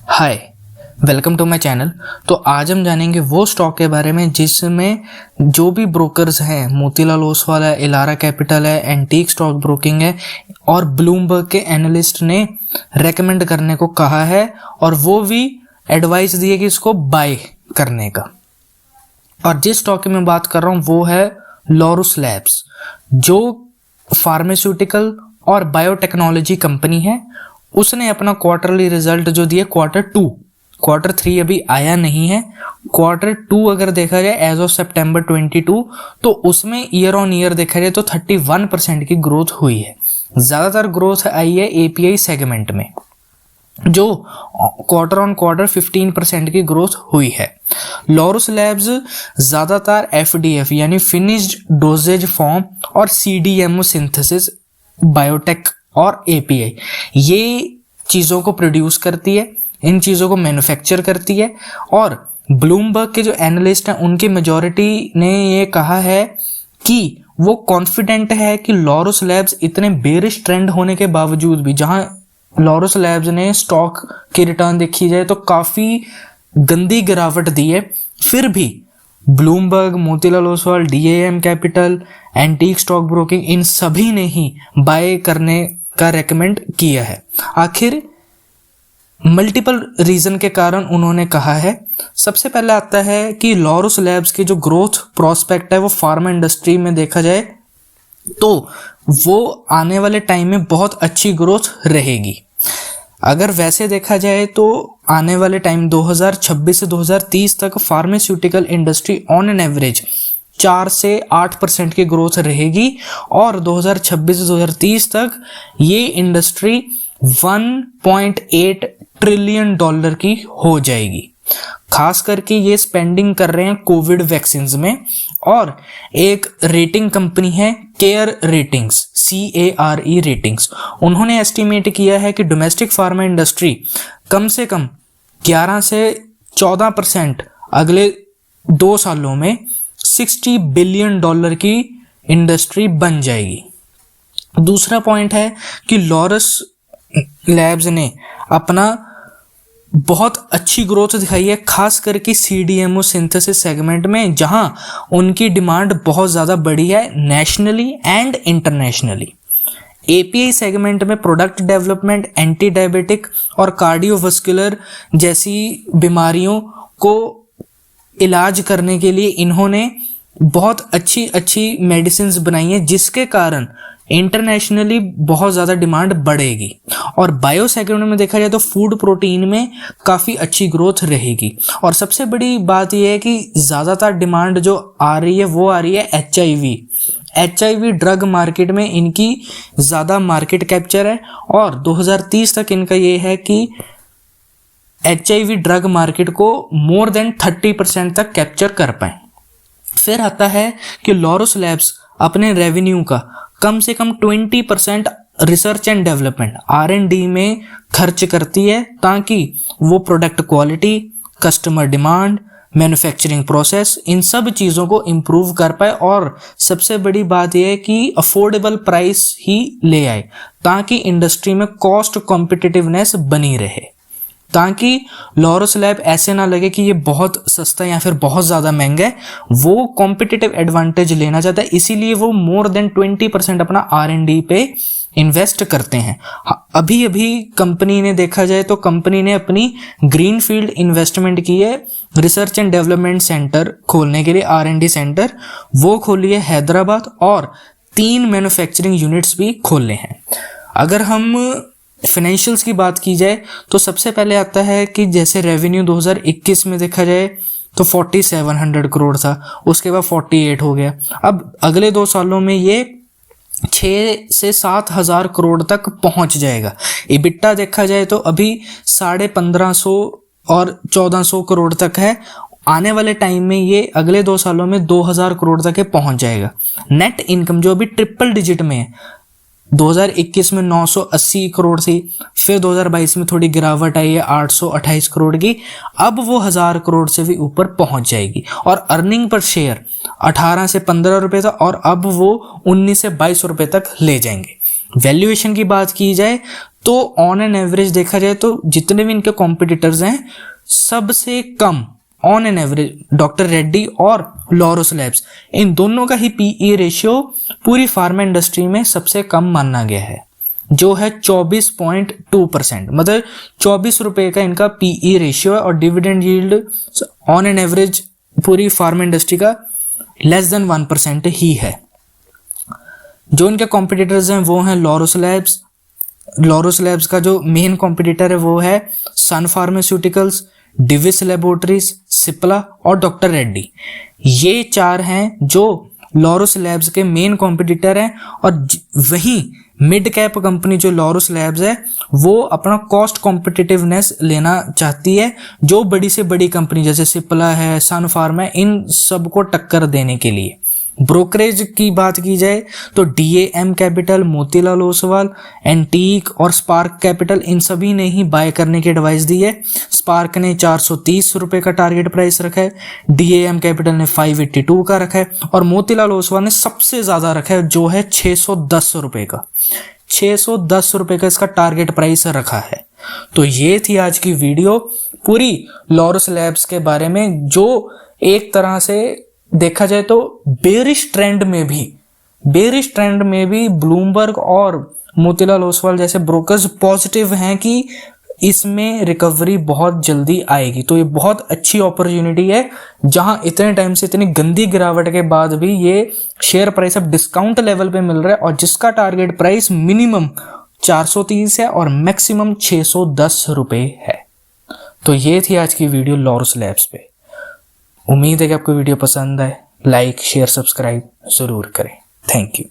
Hi, welcome to my channel. तो आज हम जानेंगे वो स्टॉक के बारे में जिसमें जो भी ब्रोकर्स हैं, मोतीलाल ओसवाल है, इलारा कैपिटल है, एंटीक स्टॉक ब्रोकिंग है और ब्लूमबर्ग के एनालिस्ट ने रेकमेंड करने को कहा है और वो भी एडवाइस दी है कि इसको बाय करने का। और जिस स्टॉक की मैं बात कर रहा हूँ वो है लॉरस लैब्स, जो फार्मास्यूटिकल और बायोटेक्नोलॉजी कंपनी है। उसने अपना क्वार्टरली रिजल्ट जो दिया क्वार्टर 3 अभी आया नहीं है। क्वार्टर 2 अगर देखा जाए एज ऑफ सितंबर 22 तो उसमें ईयर ऑन ईयर देखा जाए तो 31% की ग्रोथ हुई है। ज्यादातर ग्रोथ आई है एपीआई सेगमेंट में, जो क्वार्टर ऑन क्वार्टर 15% की ग्रोथ हुई है। लॉरस लैब्स ज्यादातर एफडीएफ यानी फिनिश्ड डोजेज फॉर्म और सीडीएमओ सिंथेसिस, बायोटेक और एपीआई ये चीज़ों को प्रोड्यूस करती है, इन चीज़ों को मैन्युफैक्चर करती है। और ब्लूमबर्ग के जो एनालिस्ट हैं उनकी मेजॉरिटी ने ये कहा है कि वो कॉन्फिडेंट है कि लॉरस लैब्स इतने बेरिश ट्रेंड होने के बावजूद भी, जहां लॉरस लैब्स ने स्टॉक की रिटर्न देखी जाए तो काफ़ी गंदी गिरावट दी है, फिर भी Bloomberg, Motilal Oswal, DAM capital, Antique stock broking इन सभी ने ही बाय करने का रेकमेंड किया है। आखिर मल्टीपल रीजन के कारण उन्होंने कहा है। सबसे पहले आता है कि लॉरस लैब्स की जो ग्रोथ प्रोस्पेक्ट है वो फार्मा इंडस्ट्री में देखा जाए तो वो आने वाले टाइम में बहुत अच्छी ग्रोथ रहेगी। अगर वैसे देखा जाए तो आने वाले टाइम 2026 से 2030 तक pharmaceutical industry on an average 4 से 8% की ग्रोथ रहेगी और 2026 से 2030 तक ये इंडस्ट्री 1.8 ट्रिलियन डॉलर की हो जाएगी। खास करके ये स्पेंडिंग कर रहे हैं कोविड वैक्सीन्स में। और एक रेटिंग कंपनी है केयर रेटिंग्स, CARE रेटिंग्स, उन्होंने एस्टिमेट किया है कि डोमेस्टिक फार्मा इंडस्ट्री कम से कम 11 से 14% अगले 2 सालों में 60 बिलियन डॉलर की इंडस्ट्री बन जाएगी। दूसरा पॉइंट है कि लॉरस लैब्स ने अपना बहुत अच्छी ग्रोथ दिखाई है, खास करके सीडीएमओ सिंथेसिस सेगमेंट में, जहां उनकी डिमांड बहुत ज़्यादा बढ़ी है nationally and internationally. API segment में प्रोडक्ट डेवलपमेंट, एंटी डायबिटिक और कार्डियोवास्कुलर जैसी बीमारियों को इलाज करने के लिए इन्होंने बहुत अच्छी मेडिसिन्स बनाई हैं, जिसके कारण इंटरनेशनली बहुत ज़्यादा डिमांड बढ़ेगी। और बायो सेगमेंट में देखा जाए तो फूड प्रोटीन में काफ़ी अच्छी ग्रोथ रहेगी। और सबसे बड़ी बात यह है कि ज़्यादातर डिमांड जो आ रही है वो आ रही है HIV ड्रग मार्केट में इनकी ज़्यादा मार्केट कैप्चर है और 2030 तक इनका ये है कि HIV ड्रग मार्केट को मोर देन 30% तक कैप्चर कर पाए। फिर आता है कि लॉरस लैब्स अपने रेवेन्यू का कम से कम 20% रिसर्च एंड डेवलपमेंट R&D में खर्च करती है, ताकि वो product quality, customer demand, manufacturing process in सब चीज़ों को इम्प्रूव कर पाए। और सबसे बड़ी बात यह है कि अफोर्डेबल प्राइस ही ले आए, ताकि इंडस्ट्री में कॉस्ट कॉम्पिटिटिवनेस बनी रहे, ताकि लॉरस लैब ऐसे ना लगे कि ये बहुत सस्ता या फिर बहुत ज़्यादा महंगा है। वो कॉम्पिटिटिव एडवांटेज लेना चाहता है, इसीलिए वो मोर देन 20% अपना R&D पे इन्वेस्ट करते हैं। अभी कंपनी ने देखा जाए तो कंपनी ने अपनी ग्रीनफील्ड इन्वेस्टमेंट की है रिसर्च एंड डेवलपमेंट सेंटर खोलने के लिए, R&D सेंटर वो खोली है हैदराबाद, और 3 मैन्युफैक्चरिंग यूनिट्स भी खोले हैं। अगर हम फाइनेंशियल्स की बात की जाए तो सबसे पहले आता है कि जैसे रेवेन्यू 2021 में देखा जाए तो 4700 करोड़ था, उसके बाद 48 हो गया। अब अगले 2 सालों में ये 6 से 7 हजार करोड़ तक पहुंच जाएगा। EBITDA देखा जाए तो अभी 1550 और 1400 करोड़ तक है। आने वाले टाइम में ये अगले 2 सालों में 2000 करोड़ तक पहुंच जाएगा। नेट इनकम जो अभी ट्रिपल डिजिट में है, 2021 में 980 करोड़ थी, फिर 2022 में थोड़ी गिरावट आई है 828 करोड़ की, अब वो 1000 करोड़ से भी ऊपर पहुंच जाएगी। और अर्निंग पर शेयर 18 से 15 रुपए था और अब वो 19 से 22 रुपए तक ले जाएंगे। वैल्यूएशन की बात की जाए तो ऑन एन एवरेज देखा जाए तो जितने भी इनके कॉम्पिटिटर्स हैं सबसे come on an average doctor Reddy और लॉरस लैब्स, इन दोनों का ही पीई रेशियो पूरी फार्मा इंडस्ट्री में सबसे कम माना गया है, जो है 24.2%। मतलब 24 रुपए का इनका पीई रेशियो है और dividend yield on an average पूरी फार्मा इंडस्ट्री का लेस देन 1% ही है। जो इनके कॉम्पिटिटर्स हैं वो हैं लॉरस लैब्स। लॉरस लैब्स का जो मेन कॉम्पिटिटर है वो है सन फार्मास्यूटिकल्स, डिविस लेबोरेटरीज, सिप्ला और डॉक्टर रेड्डी। ये चार हैं जो लॉरस लैब्स के मेन कॉम्पिटिटर हैं। और वहीं मिड कैप कंपनी जो लॉरस लैब्स है वो अपना कॉस्ट कॉम्पिटिटिवनेस लेना चाहती है, जो बड़ी से बड़ी कंपनी जैसे सिप्ला है, सन फार्मा है, इन सबको टक्कर देने के लिए। ब्रोकरेज की बात की जाए तो DAM capital, Motilal Oswal, antique और स्पार्क कैपिटल, इन सभी ने ही बाय करने की एडवाइस दी है। स्पार्क ने 430 रुपए का टारगेट प्राइस रखा है, DAM कैपिटल ने 582 का रखा है और मोतीलाल ओसवाल ने सबसे ज्यादा रखा है जो है 610 रुपए का। 610 रुपए का इसका टारगेट प्राइस रखा है। तो ये थी आज की वीडियो पूरी लॉरस लैब्स के बारे में, जो एक तरह से देखा जाए तो बेरिश ट्रेंड में भी ब्लूमबर्ग और मोतीलाल ओसवाल जैसे ब्रोकर्स पॉजिटिव हैं कि इसमें रिकवरी बहुत जल्दी आएगी। तो ये बहुत अच्छी अपॉर्चुनिटी है, जहां इतने टाइम से इतनी गंदी गिरावट के बाद भी ये शेयर प्राइस अब डिस्काउंट लेवल पे मिल रहा है और जिसका टारगेट प्राइस मिनिमम 430 है और मैक्सिमम 610 रुपए है। तो ये थी आज की वीडियो लॉरस लैब्स पे। उम्मीद है कि आपको वीडियो पसंद आए। लाइक, शेयर, सब्सक्राइब जरूर करें। Thank you.